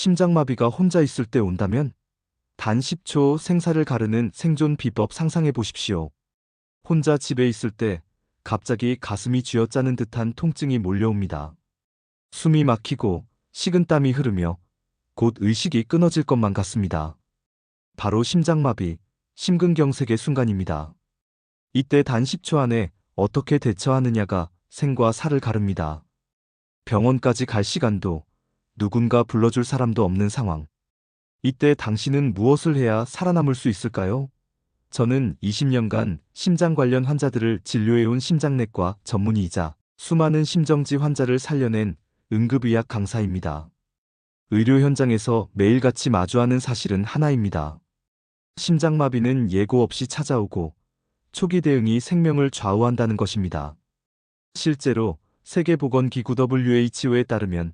심장마비가 혼자 있을 때 온다면? 단 10초 생사를 가르는 생존 비법 상상해 보십시오. 혼자 집에 있을 때 갑자기 가슴이 쥐어짜는 듯한 통증이 몰려옵니다. 숨이 막히고 식은땀이 흐르며 곧 의식이 끊어질 것만 같습니다. 바로 심장마비, 심근경색의 순간입니다. 이때 단 10초 안에 어떻게 대처하느냐가 생과 사를 가릅니다. 병원까지 갈 시간도 누군가 불러줄 사람도 없는 상황. 이때 당신은 무엇을 해야 살아남을 수 있을까요? 저는 20년간 심장 관련 환자들을 진료해온 심장내과 전문의이자 수많은 심정지 환자를 살려낸 응급의학 강사입니다. 의료 현장에서 매일같이 마주하는 사실은 하나입니다. 심장마비는 예고 없이 찾아오고 초기 대응이 생명을 좌우한다는 것입니다. 실제로 세계보건기구 WHO에 따르면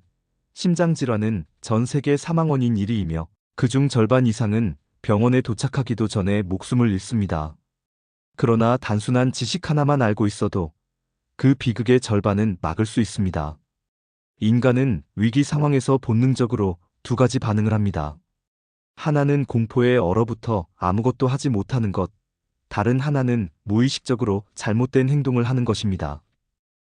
심장질환은 전 세계 사망 원인 1위이며 그중 절반 이상은 병원에 도착하기도 전에 목숨을 잃습니다. 그러나 단순한 지식 하나만 알고 있어도 그 비극의 절반은 막을 수 있습니다. 인간은 위기 상황에서 본능적으로 두 가지 반응을 합니다. 하나는 공포에 얼어붙어 아무것도 하지 못하는 것, 다른 하나는 무의식적으로 잘못된 행동을 하는 것입니다.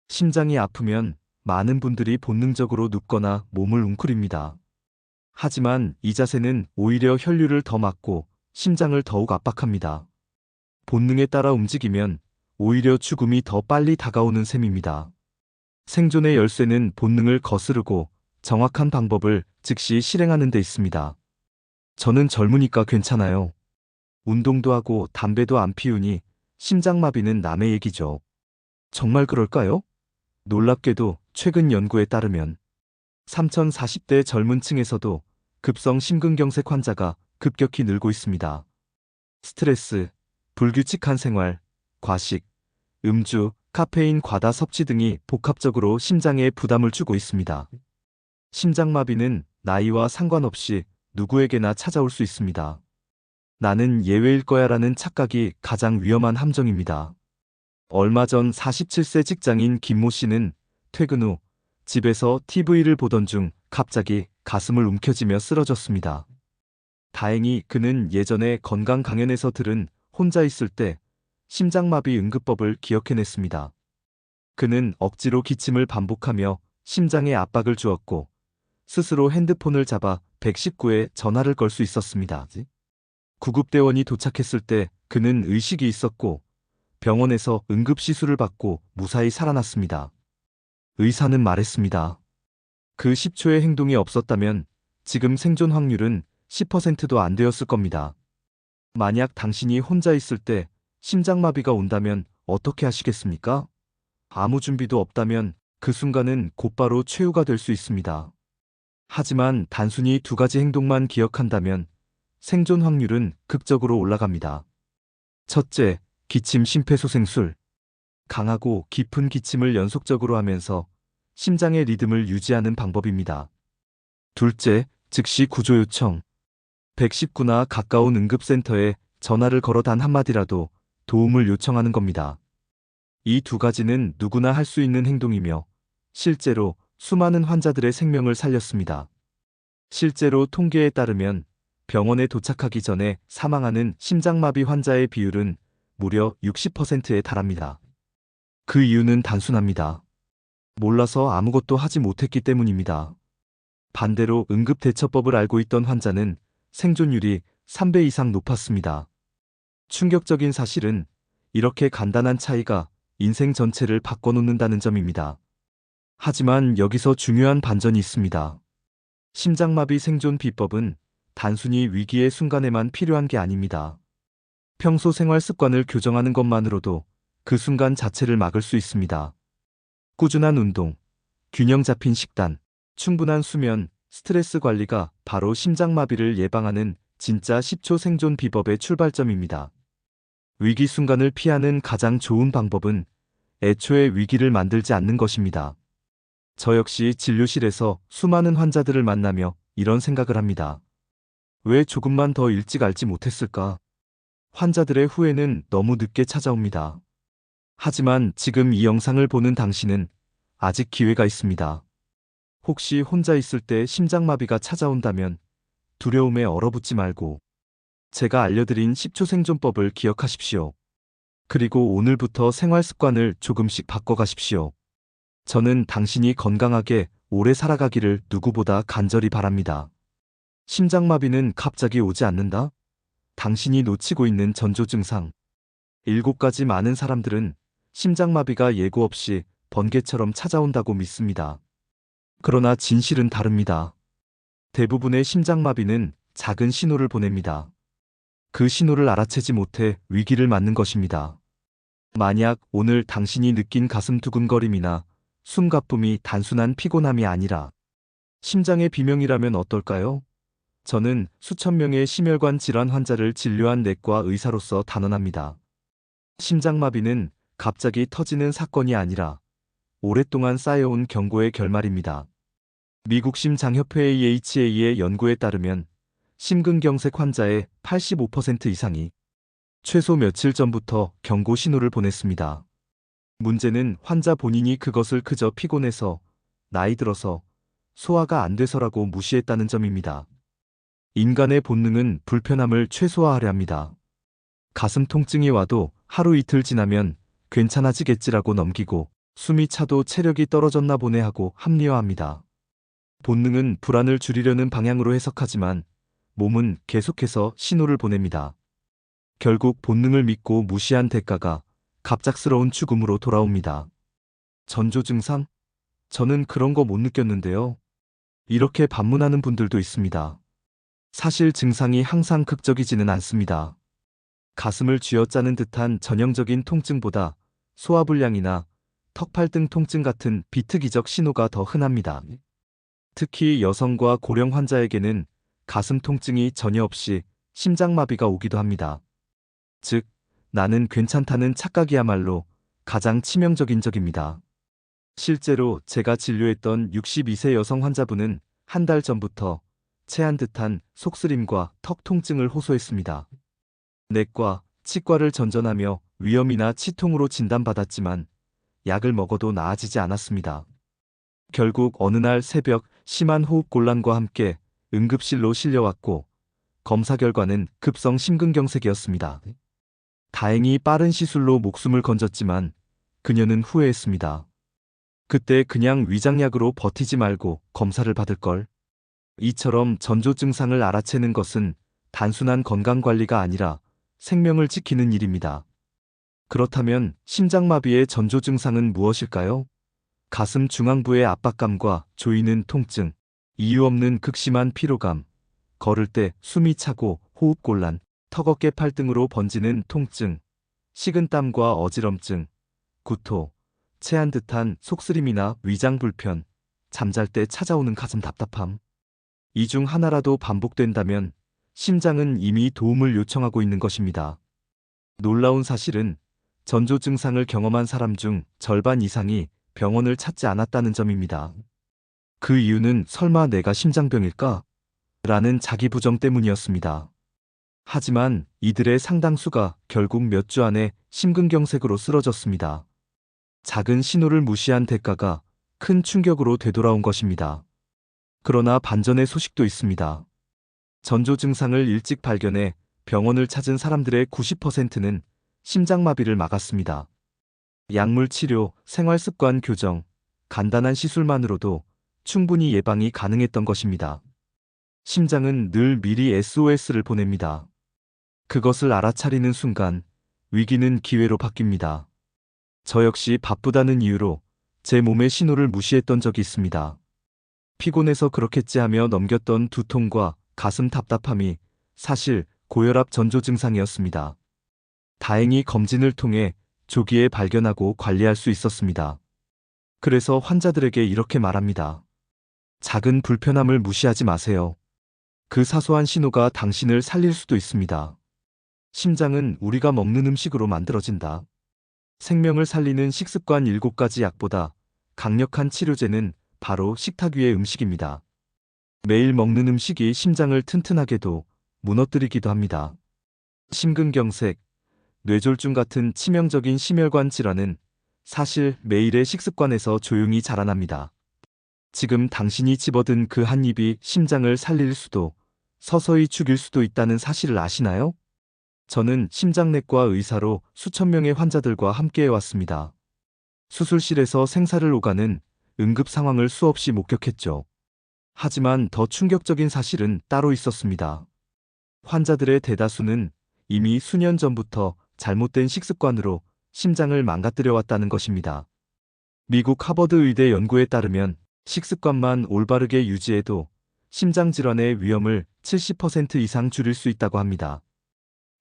심장이 아프면 많은 분들이 본능적으로 눕거나 몸을 웅크립니다. 하지만 이 자세는 오히려 혈류를 더 막고 심장을 더욱 압박합니다. 본능에 따라 움직이면 오히려 죽음이 더 빨리 다가오는 셈입니다. 생존의 열쇠는 본능을 거스르고 정확한 방법을 즉시 실행하는 데 있습니다. 저는 젊으니까 괜찮아요. 운동도 하고 담배도 안 피우니 심장마비는 남의 얘기죠. 정말 그럴까요? 놀랍게도 최근 연구에 따르면 3040대 젊은 층에서도 급성 심근경색 환자가 급격히 늘고 있습니다. 스트레스, 불규칙한 생활, 과식, 음주, 카페인 과다 섭취 등이 복합적으로 심장에 부담을 주고 있습니다. 심장마비는 나이와 상관없이 누구에게나 찾아올 수 있습니다. 나는 예외일 거야라는 착각이 가장 위험한 함정입니다. 얼마 전 47세 직장인 김모 씨는 퇴근 후 집에서 TV를 보던 중 갑자기 가슴을 움켜쥐며 쓰러졌습니다. 다행히 그는 예전에 건강 강연에서 들은 혼자 있을 때 심장마비 응급법을 기억해냈습니다. 그는 억지로 기침을 반복하며 심장에 압박을 주었고 스스로 핸드폰을 잡아 119에 전화를 걸 수 있었습니다. 구급대원이 도착했을 때 그는 의식이 있었고 병원에서 응급시술을 받고 무사히 살아났습니다. 의사는 말했습니다. 그 10초의 행동이 없었다면 지금 생존 확률은 10%도 안 되었을 겁니다. 만약 당신이 혼자 있을 때 심장마비가 온다면 어떻게 하시겠습니까? 아무 준비도 없다면 그 순간은 곧바로 최후가 될 수 있습니다. 하지만 단순히 두 가지 행동만 기억한다면 생존 확률은 극적으로 올라갑니다. 첫째, 기침 심폐소생술. 강하고 깊은 기침을 연속적으로 하면서 심장의 리듬을 유지하는 방법입니다. 둘째, 즉시 구조 요청. 119나 가까운 응급센터에 전화를 걸어 단 한마디라도 도움을 요청하는 겁니다. 이 두 가지는 누구나 할 수 있는 행동이며 실제로 수많은 환자들의 생명을 살렸습니다. 실제로 통계에 따르면 병원에 도착하기 전에 사망하는 심장마비 환자의 비율은 무려 60%에 달합니다. 그 이유는 단순합니다. 몰라서 아무것도 하지 못했기 때문입니다. 반대로 응급대처법을 알고 있던 환자는 생존율이 3배 이상 높았습니다. 충격적인 사실은 이렇게 간단한 차이가 인생 전체를 바꿔놓는다는 점입니다. 하지만 여기서 중요한 반전이 있습니다. 심장마비 생존 비법은 단순히 위기의 순간에만 필요한 게 아닙니다. 평소 생활 습관을 교정하는 것만으로도 그 순간 자체를 막을 수 있습니다. 꾸준한 운동, 균형 잡힌 식단, 충분한 수면, 스트레스 관리가 바로 심장마비를 예방하는 진짜 10초 생존 비법의 출발점입니다. 위기 순간을 피하는 가장 좋은 방법은 애초에 위기를 만들지 않는 것입니다. 저 역시 진료실에서 수많은 환자들을 만나며 이런 생각을 합니다. 왜 조금만 더 일찍 알지 못했을까? 환자들의 후회는 너무 늦게 찾아옵니다. 하지만 지금 이 영상을 보는 당신은 아직 기회가 있습니다. 혹시 혼자 있을 때 심장마비가 찾아온다면 두려움에 얼어붙지 말고 제가 알려드린 10초 생존법을 기억하십시오. 그리고 오늘부터 생활 습관을 조금씩 바꿔가십시오. 저는 당신이 건강하게 오래 살아가기를 누구보다 간절히 바랍니다. 심장마비는 갑자기 오지 않는다? 당신이 놓치고 있는 전조 증상. 7가지. 많은 사람들은 심장마비가 예고 없이 번개처럼 찾아온다고 믿습니다. 그러나 진실은 다릅니다. 대부분의 심장마비는 작은 신호를 보냅니다. 그 신호를 알아채지 못해 위기를 맞는 것입니다. 만약 오늘 당신이 느낀 가슴 두근거림이나 숨가쁨이 단순한 피곤함이 아니라 심장의 비명이라면 어떨까요? 저는 수천 명의 심혈관 질환 환자를 진료한 내과 의사로서 단언합니다. 심장마비는 갑자기 터지는 사건이 아니라 오랫동안 쌓여온 경고의 결말입니다. 미국 심장협회 AHA의 연구에 따르면 심근경색 환자의 85% 이상이 최소 며칠 전부터 경고 신호를 보냈습니다. 문제는 환자 본인이 그것을 그저 피곤해서, 나이 들어서, 소화가 안 돼서라고 무시했다는 점입니다. 인간의 본능은 불편함을 최소화하려 합니다. 가슴 통증이 와도 하루 이틀 지나면 괜찮아지겠지라고 넘기고 숨이 차도 체력이 떨어졌나 보네 하고 합리화합니다. 본능은 불안을 줄이려는 방향으로 해석하지만 몸은 계속해서 신호를 보냅니다. 결국 본능을 믿고 무시한 대가가 갑작스러운 죽음으로 돌아옵니다. 전조 증상? 저는 그런 거 못 느꼈는데요. 이렇게 반문하는 분들도 있습니다. 사실 증상이 항상 극적이지는 않습니다. 가슴을 쥐어짜는 듯한 전형적인 통증보다 소화불량이나 턱팔등 통증 같은 비특이적 신호가 더 흔합니다. 특히 여성과 고령 환자에게는 가슴 통증이 전혀 없이 심장마비가 오기도 합니다. 즉, 나는 괜찮다는 착각이야말로 가장 치명적인 적입니다. 실제로 제가 진료했던 62세 여성 환자분은 한 달 전부터 체한 듯한 속쓰림과 턱 통증을 호소했습니다. 내과, 치과를 전전하며 위염이나 치통으로 진단받았지만 약을 먹어도 나아지지 않았습니다. 결국 어느 날 새벽 심한 호흡곤란과 함께 응급실로 실려왔고 검사 결과는 급성 심근경색이었습니다. 다행히 빠른 시술로 목숨을 건졌지만 그녀는 후회했습니다. 그때 그냥 위장약으로 버티지 말고 검사를 받을걸. 이처럼 전조 증상을 알아채는 것은 단순한 건강관리가 아니라 생명을 지키는 일입니다. 그렇다면 심장마비의 전조 증상은 무엇일까요? 가슴 중앙부의 압박감과 조이는 통증, 이유 없는 극심한 피로감, 걸을 때 숨이 차고 호흡곤란, 턱어깨 팔등으로 번지는 통증, 식은땀과 어지럼증, 구토, 체한 듯한 속쓰림이나 위장 불편, 잠잘 때 찾아오는 가슴 답답함. 이 중 하나라도 반복된다면 심장은 이미 도움을 요청하고 있는 것입니다. 놀라운 사실은 전조 증상을 경험한 사람 중 절반 이상이 병원을 찾지 않았다는 점입니다. 그 이유는 설마 내가 심장병일까? 라는 자기 부정 때문이었습니다. 하지만 이들의 상당수가 결국 몇 주 안에 심근경색으로 쓰러졌습니다. 작은 신호를 무시한 대가가 큰 충격으로 되돌아온 것입니다. 그러나 반전의 소식도 있습니다. 전조 증상을 일찍 발견해 병원을 찾은 사람들의 90%는 심장마비를 막았습니다. 약물 치료, 생활습관 교정, 간단한 시술만으로도 충분히 예방이 가능했던 것입니다. 심장은 늘 미리 SOS를 보냅니다. 그것을 알아차리는 순간 위기는 기회로 바뀝니다. 저 역시 바쁘다는 이유로 제 몸의 신호를 무시했던 적이 있습니다. 피곤해서 그렇겠지 하며 넘겼던 두통과 가슴 답답함이 사실 고혈압 전조 증상이었습니다. 다행히 검진을 통해 조기에 발견하고 관리할 수 있었습니다. 그래서 환자들에게 이렇게 말합니다. 작은 불편함을 무시하지 마세요. 그 사소한 신호가 당신을 살릴 수도 있습니다. 심장은 우리가 먹는 음식으로 만들어진다. 생명을 살리는 식습관 7가지 약보다 강력한 치료제는 바로 식탁 위의 음식입니다. 매일 먹는 음식이 심장을 튼튼하게도 무너뜨리기도 합니다. 심근경색, 뇌졸중 같은 치명적인 심혈관 질환은 사실 매일의 식습관에서 조용히 자라납니다. 지금 당신이 집어든 그 한 입이 심장을 살릴 수도, 서서히 죽일 수도 있다는 사실을 아시나요? 저는 심장내과 의사로 수천 명의 환자들과 함께해 왔습니다. 수술실에서 생사를 오가는 응급 상황을 수없이 목격했죠. 하지만 더 충격적인 사실은 따로 있었습니다. 환자들의 대다수는 이미 수년 전부터 잘못된 식습관으로 심장을 망가뜨려 왔다는 것입니다. 미국 하버드 의대 연구에 따르면 식습관만 올바르게 유지해도 심장질환의 위험을 70% 이상 줄일 수 있다고 합니다.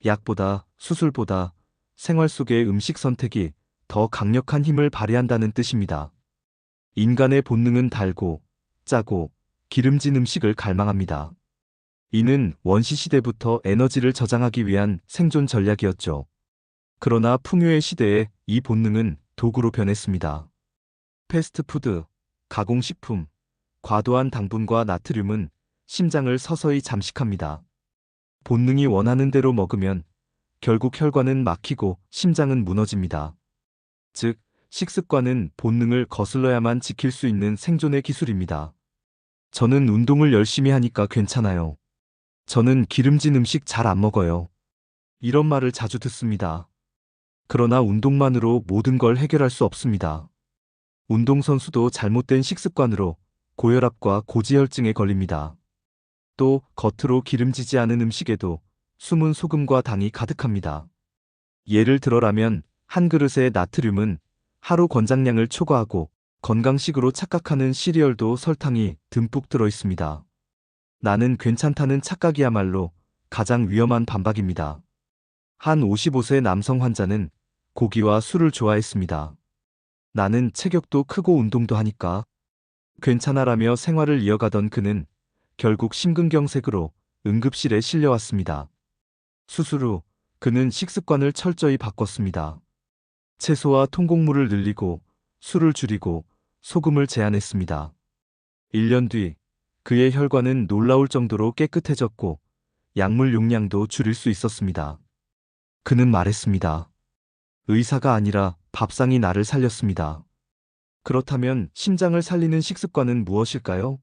약보다, 수술보다 생활 속의 음식 선택이 더 강력한 힘을 발휘한다는 뜻입니다. 인간의 본능은 달고, 짜고, 기름진 음식을 갈망합니다. 이는 원시시대부터 에너지를 저장하기 위한 생존 전략이었죠. 그러나 풍요의 시대에 이 본능은 도구로 변했습니다. 패스트푸드, 가공식품, 과도한 당분과 나트륨은 심장을 서서히 잠식합니다. 본능이 원하는 대로 먹으면 결국 혈관은 막히고 심장은 무너집니다. 즉, 식습관은 본능을 거슬러야만 지킬 수 있는 생존의 기술입니다. 저는 운동을 열심히 하니까 괜찮아요. 저는 기름진 음식 잘 안 먹어요. 이런 말을 자주 듣습니다. 그러나 운동만으로 모든 걸 해결할 수 없습니다. 운동선수도 잘못된 식습관으로 고혈압과 고지혈증에 걸립니다. 또 겉으로 기름지지 않은 음식에도 숨은 소금과 당이 가득합니다. 예를 들어라면 한 그릇의 나트륨은 하루 권장량을 초과하고 건강식으로 착각하는 시리얼도 설탕이 듬뿍 들어 있습니다. 나는 괜찮다는 착각이야말로 가장 위험한 반박입니다. 한 55세 남성 환자는 고기와 술을 좋아했습니다. 나는 체격도 크고 운동도 하니까 괜찮아라며 생활을 이어가던 그는 결국 심근경색으로 응급실에 실려왔습니다. 수술 후 그는 식습관을 철저히 바꿨습니다. 채소와 통곡물을 늘리고 술을 줄이고 소금을 제한했습니다. 1년 뒤 그의 혈관은 놀라울 정도로 깨끗해졌고 약물 용량도 줄일 수 있었습니다. 그는 말했습니다. 의사가 아니라 밥상이 나를 살렸습니다. 그렇다면 심장을 살리는 식습관은 무엇일까요?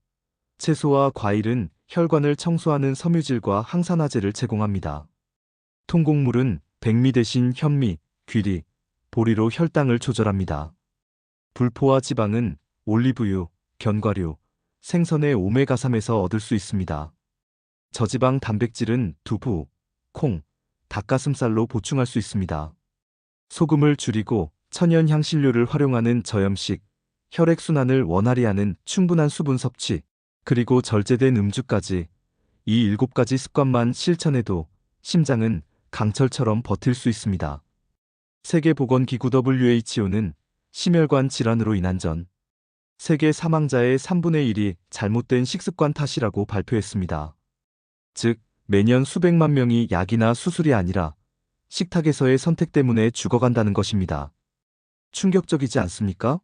채소와 과일은 혈관을 청소하는 섬유질과 항산화제를 제공합니다. 통곡물은 백미 대신 현미, 귀리, 보리로 혈당을 조절합니다. 불포화 지방은 올리브유, 견과류, 생선의 오메가3에서 얻을 수 있습니다. 저지방 단백질은 두부, 콩, 닭가슴살로 보충할 수 있습니다. 소금을 줄이고 천연 향신료를 활용하는 저염식, 혈액순환을 원활히 하는 충분한 수분 섭취, 그리고 절제된 음주까지 이 7가지 습관만 실천해도 심장은 강철처럼 버틸 수 있습니다. 세계보건기구 WHO는 심혈관 질환으로 인한 전 세계 사망자의 3분의 1이 잘못된 식습관 탓이라고 발표했습니다. 즉, 매년 수백만 명이 약이나 수술이 아니라 식탁에서의 선택 때문에 죽어간다는 것입니다. 충격적이지 않습니까?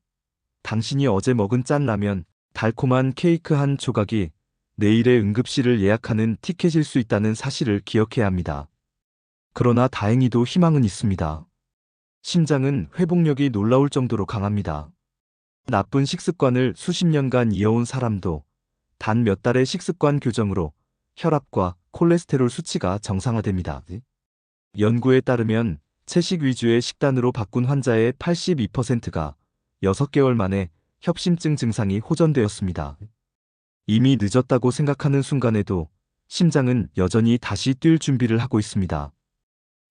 당신이 어제 먹은 짠 라면, 달콤한 케이크 한 조각이 내일의 응급실을 예약하는 티켓일 수 있다는 사실을 기억해야 합니다. 그러나 다행히도 희망은 있습니다. 심장은 회복력이 놀라울 정도로 강합니다. 나쁜 식습관을 수십 년간 이어온 사람도 단 몇 달의 식습관 교정으로 혈압과 콜레스테롤 수치가 정상화됩니다. 연구에 따르면 채식 위주의 식단으로 바꾼 환자의 82%가 6개월 만에 협심증 증상이 호전되었습니다. 이미 늦었다고 생각하는 순간에도 심장은 여전히 다시 뛸 준비를 하고 있습니다.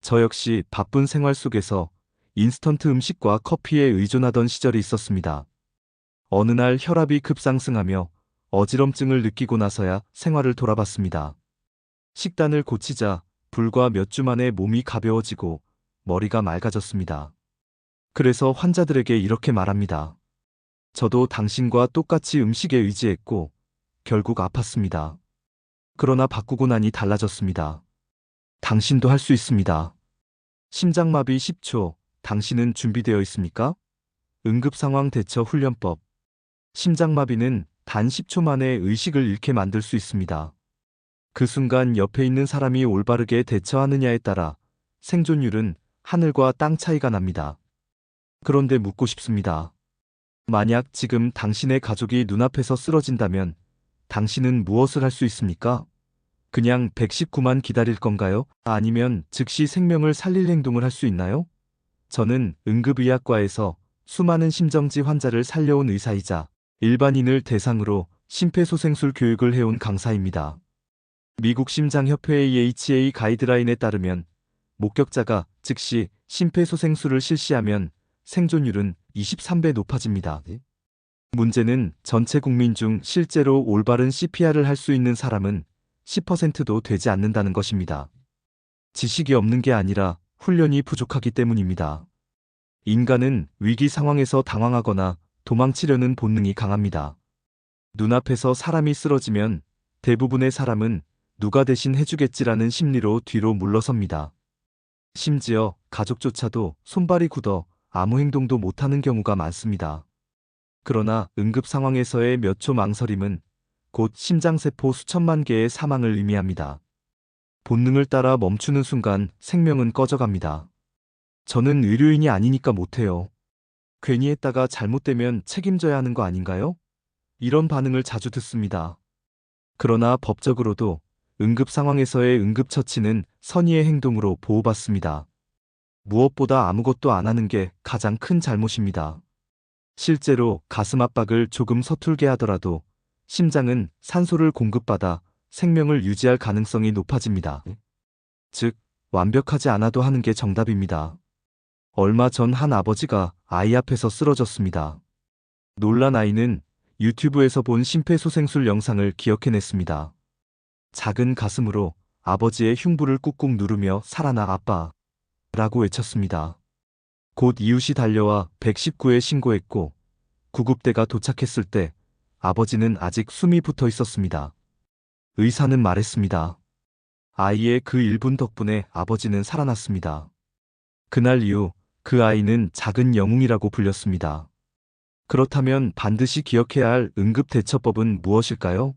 저 역시 바쁜 생활 속에서 인스턴트 음식과 커피에 의존하던 시절이 있었습니다. 어느 날 혈압이 급상승하며 어지럼증을 느끼고 나서야 생활을 돌아봤습니다. 식단을 고치자 불과 몇 주 만에 몸이 가벼워지고 머리가 맑아졌습니다. 그래서 환자들에게 이렇게 말합니다. 저도 당신과 똑같이 음식에 의지했고 결국 아팠습니다. 그러나 바꾸고 나니 달라졌습니다. 당신도 할 수 있습니다. 심장마비 10초, 당신은 준비되어 있습니까? 응급상황 대처 훈련법. 심장마비는 단 10초 만에 의식을 잃게 만들 수 있습니다. 그 순간 옆에 있는 사람이 올바르게 대처하느냐에 따라 생존율은 하늘과 땅 차이가 납니다. 그런데 묻고 싶습니다. 만약 지금 당신의 가족이 눈앞에서 쓰러진다면 당신은 무엇을 할 수 있습니까? 그냥 119만 기다릴 건가요? 아니면 즉시 생명을 살릴 행동을 할 수 있나요? 저는 응급의학과에서 수많은 심정지 환자를 살려온 의사이자 일반인을 대상으로 심폐소생술 교육을 해온 강사입니다. 미국 심장협회 AHA 가이드라인에 따르면 목격자가 즉시 심폐소생술을 실시하면 생존율은 23배 높아집니다. 문제는 전체 국민 중 실제로 올바른 CPR을 할 수 있는 사람은 10%도 되지 않는다는 것입니다. 지식이 없는 게 아니라 훈련이 부족하기 때문입니다. 인간은 위기 상황에서 당황하거나 도망치려는 본능이 강합니다. 눈앞에서 사람이 쓰러지면 대부분의 사람은 누가 대신 해주겠지라는 심리로 뒤로 물러섭니다. 심지어 가족조차도 손발이 굳어 아무 행동도 못하는 경우가 많습니다. 그러나 응급 상황에서의 몇 초 망설임은 곧 심장세포 수천만 개의 사망을 의미합니다. 본능을 따라 멈추는 순간 생명은 꺼져갑니다. 저는 의료인이 아니니까 못해요. 괜히 했다가 잘못되면 책임져야 하는 거 아닌가요? 이런 반응을 자주 듣습니다. 그러나 법적으로도 응급 상황에서의 응급처치는 선의의 행동으로 보호받습니다. 무엇보다 아무것도 안 하는 게 가장 큰 잘못입니다. 실제로 가슴 압박을 조금 서툴게 하더라도 심장은 산소를 공급받아 생명을 유지할 가능성이 높아집니다. 즉, 완벽하지 않아도 하는 게 정답입니다. 얼마 전 한 아버지가 아이 앞에서 쓰러졌습니다. 놀란 아이는 유튜브에서 본 심폐소생술 영상을 기억해냈습니다. 작은 가슴으로 아버지의 흉부를 꾹꾹 누르며 살아나 아빠 라고 외쳤습니다. 곧 이웃이 달려와 119에 신고했고 구급대가 도착했을 때 아버지는 아직 숨이 붙어 있었습니다. 의사는 말했습니다. 아이의 그 1분 덕분에 아버지는 살아났습니다. 그날 이후 그 아이는 작은 영웅이라고 불렸습니다. 그렇다면 반드시 기억해야 할 응급대처법은 무엇일까요?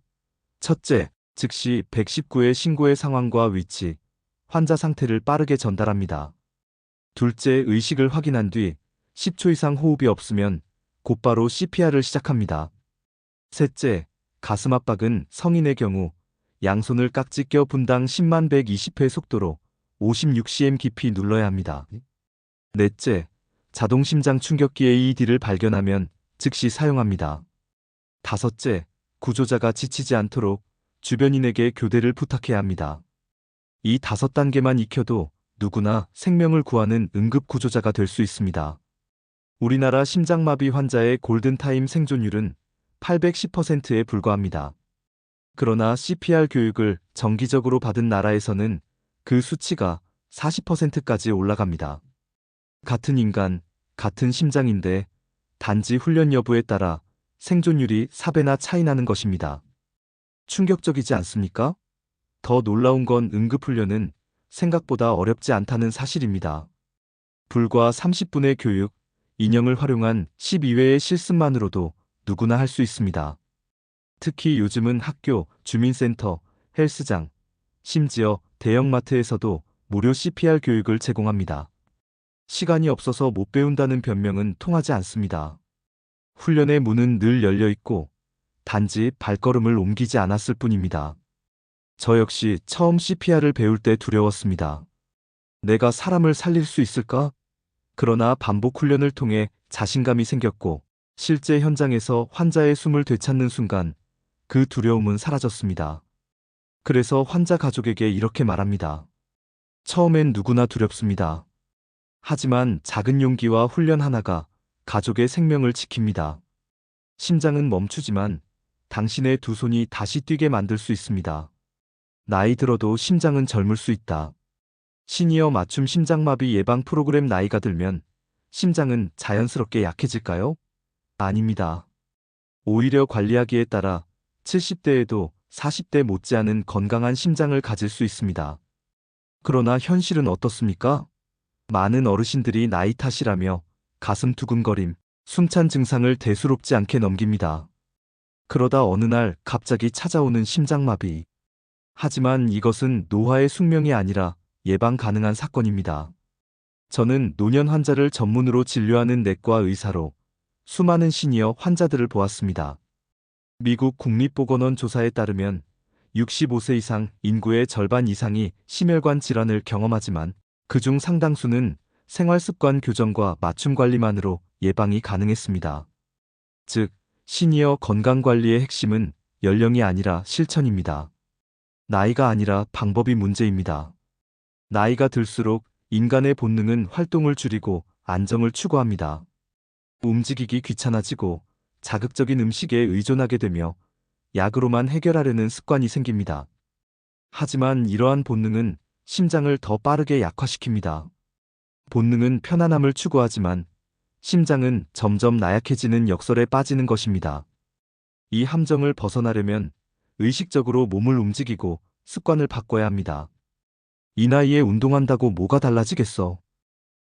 첫째, 즉시 119의 신고의 상황과 위치, 환자 상태를 빠르게 전달합니다. 둘째, 의식을 확인한 뒤 10초 이상 호흡이 없으면 곧바로 CPR을 시작합니다. 셋째, 가슴 압박은 성인의 경우 양손을 깍지 껴 분당 10만 120회 속도로 56cm 깊이 눌러야 합니다. 넷째, 자동 심장 충격기 AED를 발견하면 즉시 사용합니다. 다섯째, 구조자가 지치지 않도록 주변인에게 교대를 부탁해야 합니다. 이 5단계만 익혀도 누구나 생명을 구하는 응급 구조자가 될 수 있습니다. 우리나라 심장마비 환자의 골든타임 생존율은 810%에 불과합니다. 그러나 CPR 교육을 정기적으로 받은 나라에서는 그 수치가 40%까지 올라갑니다. 같은 인간, 같은 심장인데 단지 훈련 여부에 따라 생존율이 4배나 차이 나는 것입니다. 충격적이지 않습니까? 더 놀라운 건 응급훈련은 생각보다 어렵지 않다는 사실입니다. 불과 30분의 교육, 인형을 활용한 12회의 실습만으로도 누구나 할 수 있습니다. 특히 요즘은 학교, 주민센터, 헬스장, 심지어 대형마트에서도 무료 CPR 교육을 제공합니다. 시간이 없어서 못 배운다는 변명은 통하지 않습니다. 훈련의 문은 늘 열려 있고 단지 발걸음을 옮기지 않았을 뿐입니다. 저 역시 처음 CPR을 배울 때 두려웠습니다. 내가 사람을 살릴 수 있을까? 그러나 반복 훈련을 통해 자신감이 생겼고 실제 현장에서 환자의 숨을 되찾는 순간 그 두려움은 사라졌습니다. 그래서 환자 가족에게 이렇게 말합니다. 처음엔 누구나 두렵습니다. 하지만 작은 용기와 훈련 하나가 가족의 생명을 지킵니다. 심장은 멈추지만 당신의 두 손이 다시 뛰게 만들 수 있습니다. 나이 들어도 심장은 젊을 수 있다. 시니어 맞춤 심장마비 예방 프로그램. 나이가 들면 심장은 자연스럽게 약해질까요? 아닙니다. 오히려 관리하기에 따라 70대에도 40대 못지않은 건강한 심장을 가질 수 있습니다. 그러나 현실은 어떻습니까? 많은 어르신들이 나이 탓이라며 가슴 두근거림, 숨찬 증상을 대수롭지 않게 넘깁니다. 그러다 어느 날 갑자기 찾아오는 심장마비. 하지만 이것은 노화의 숙명이 아니라 예방 가능한 사건입니다. 저는 노년 환자를 전문으로 진료하는 내과 의사로 수많은 시니어 환자들을 보았습니다. 미국 국립보건원 조사에 따르면 65세 이상 인구의 절반 이상이 심혈관 질환을 경험하지만 그중 상당수는 생활습관 교정과 맞춤 관리만으로 예방이 가능했습니다. 즉, 시니어 건강관리의 핵심은 연령이 아니라 실천입니다. 나이가 아니라 방법이 문제입니다. 나이가 들수록 인간의 본능은 활동을 줄이고 안정을 추구합니다. 움직이기 귀찮아지고 자극적인 음식에 의존하게 되며 약으로만 해결하려는 습관이 생깁니다. 하지만 이러한 본능은 심장을 더 빠르게 약화시킵니다. 본능은 편안함을 추구하지만 심장은 점점 나약해지는 역설에 빠지는 것입니다. 이 함정을 벗어나려면 의식적으로 몸을 움직이고 습관을 바꿔야 합니다. 이 나이에 운동한다고 뭐가 달라지겠어?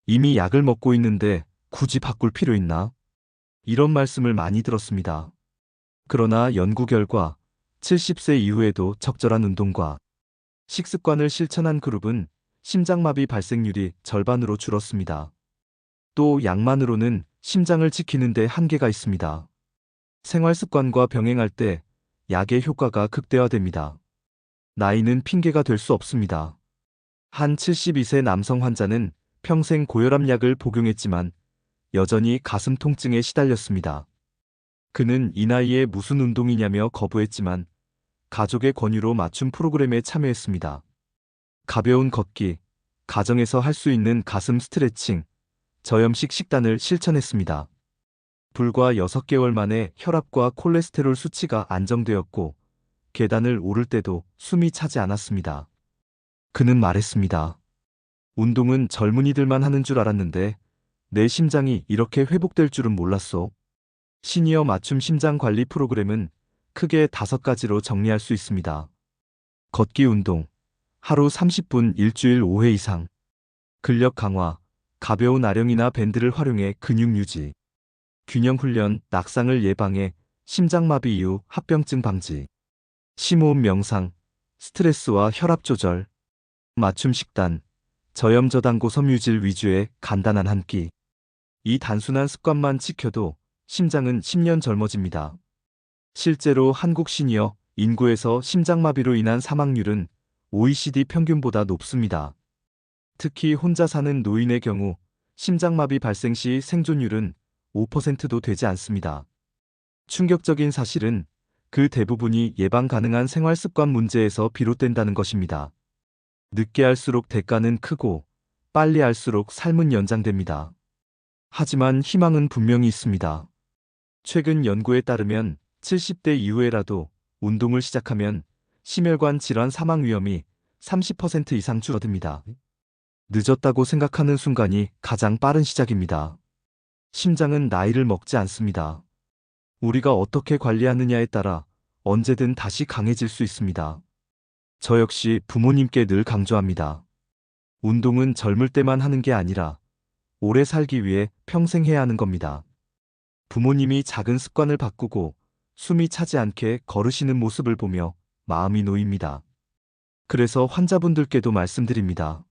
이미 약을 먹고 있는데 굳이 바꿀 필요 있나? 이런 말씀을 많이 들었습니다. 그러나 연구 결과 70세 이후에도 적절한 운동과 식습관을 실천한 그룹은 심장마비 발생률이 절반으로 줄었습니다. 또 약만으로는 심장을 지키는 데 한계가 있습니다. 생활습관과 병행할 때 약의 효과가 극대화됩니다. 나이는 핑계가 될 수 없습니다. 한 72세 남성 환자는 평생 고혈압 약을 복용했지만 여전히 가슴 통증에 시달렸습니다. 그는 이 나이에 무슨 운동이냐며 거부했지만 가족의 권유로 맞춤 프로그램에 참여했습니다. 가벼운 걷기, 가정에서 할 수 있는 가슴 스트레칭, 저염식 식단을 실천했습니다. 불과 6개월 만에 혈압과 콜레스테롤 수치가 안정되었고 계단을 오를 때도 숨이 차지 않았습니다. 그는 말했습니다. 운동은 젊은이들만 하는 줄 알았는데 내 심장이 이렇게 회복될 줄은 몰랐어. 시니어 맞춤 심장 관리 프로그램은 크게 5가지로 정리할 수 있습니다. 걷기 운동, 하루 30분 일주일 5회 이상. 근력 강화, 가벼운 아령이나 밴드를 활용해 근육 유지. 균형 훈련, 낙상을 예방해 심장마비 이후 합병증 방지. 심호흡 명상, 스트레스와 혈압 조절. 맞춤 식단, 저염 저당 고섬유질 위주의 간단한 한 끼. 이 단순한 습관만 지켜도 심장은 10년 젊어집니다. 실제로 한국 시니어 인구에서 심장마비로 인한 사망률은 OECD 평균보다 높습니다. 특히 혼자 사는 노인의 경우 심장마비 발생 시 생존율은 5%도 되지 않습니다. 충격적인 사실은 그 대부분이 예방 가능한 생활습관 문제에서 비롯된다는 것입니다. 늦게 할수록 대가는 크고 빨리 할수록 삶은 연장됩니다. 하지만 희망은 분명히 있습니다. 최근 연구에 따르면 70대 이후에라도 운동을 시작하면 심혈관 질환 사망 위험이 30% 이상 줄어듭니다. 늦었다고 생각하는 순간이 가장 빠른 시작입니다. 심장은 나이를 먹지 않습니다. 우리가 어떻게 관리하느냐에 따라 언제든 다시 강해질 수 있습니다. 저 역시 부모님께 늘 강조합니다. 운동은 젊을 때만 하는 게 아니라 오래 살기 위해 평생 해야 하는 겁니다. 부모님이 작은 습관을 바꾸고 숨이 차지 않게 걸으시는 모습을 보며 마음이 놓입니다. 그래서 환자분들께도 말씀드립니다.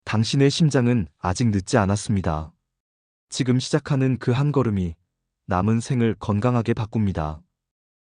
당신의 심장은 아직 늦지 않았습니다. 지금 시작하는 그 한 걸음이 남은 생을 건강하게 바꿉니다.